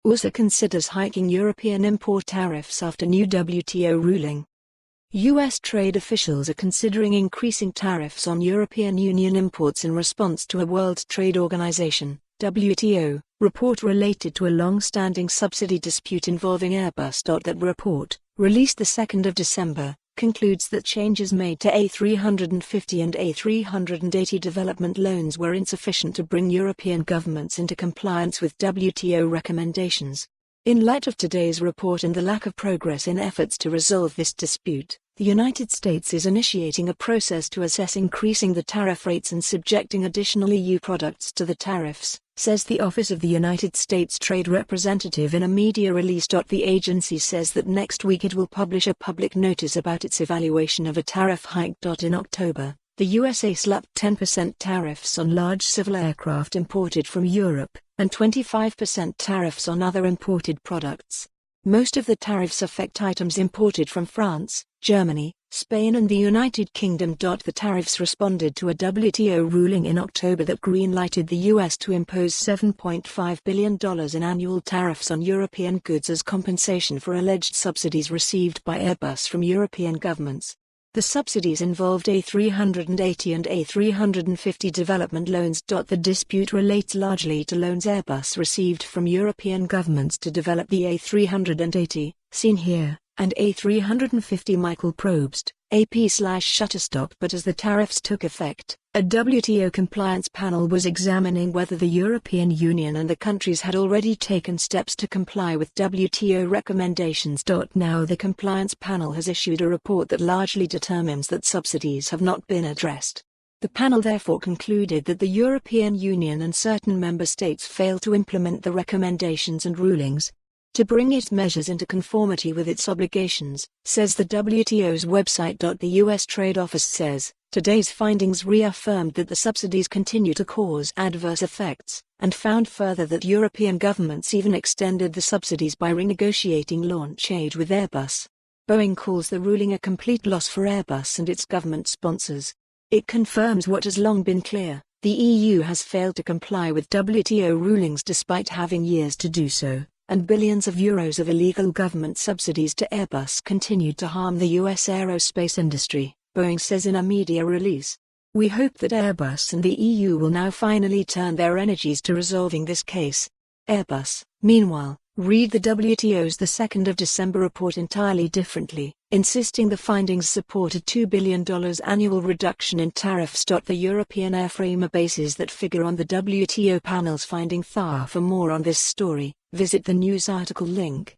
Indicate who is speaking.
Speaker 1: USA considers hiking European import tariffs after new WTO ruling. U.S. trade officials are considering increasing tariffs on European Union imports in response to a World Trade Organization (WTO) report related to a long-standing subsidy dispute involving Airbus.That report, released the 2nd of December, concludes that changes made to A350 and A380 development loans were insufficient to bring European governments into compliance with WTO recommendations. In light of today's report and the lack of progress in efforts to resolve this dispute, the United States is initiating a process to assess increasing the tariff rates and subjecting additional EU products to the tariffs, says the Office of the United States Trade Representative in a media release. The agency says that next week it will publish a public notice about its evaluation of a tariff hike. In October, the USA slapped 10% tariffs on large civil aircraft imported from Europe, and 25% tariffs on other imported products. Most of the tariffs affect items imported from France, Germany, Spain and the United Kingdom. The tariffs responded to a WTO ruling in October that green-lighted the US to impose $7.5 billion in annual tariffs on European goods as compensation for alleged subsidies received by Airbus from European governments. The subsidies involved A380 and A350 development loans. The dispute relates largely to loans Airbus received from European governments to develop the A380, seen here, and A350Michael Probst, AP/ShutterstockBut. As the tariffs took effect, a WTO compliance panel was examining whether the European Union and the countries had already taken steps to comply with WTO recommendations. Now the compliance panel has issued a report that largely determines that subsidies have not been addressed. The panel therefore concluded that the European Union and certain member states failed to implement the recommendations and rulings to bring its measures into conformity with its obligations, says the WTO's website. The U.S. Trade Office says, today's findings reaffirmed that the subsidies continue to cause adverse effects, and found further that European governments even extended the subsidies by renegotiating launch aid with Airbus. Boeing calls the ruling a complete loss for Airbus and its government sponsors. It confirms what has long been clear: the EU has failed to comply with WTO rulings despite having years to do so, and billions of euros of illegal government subsidies to Airbus continued to harm the U.S. aerospace industry, Boeing says in a media release. We hope that Airbus and the EU will now finally turn their energies to resolving this case. Airbus, meanwhile, read the WTO's the 2nd of December report entirely differently, insisting the findings support a $2 billion annual reduction in tariffs. The European airframer bases that figure on the WTO panel's finding. For more on this story, visit the news article link.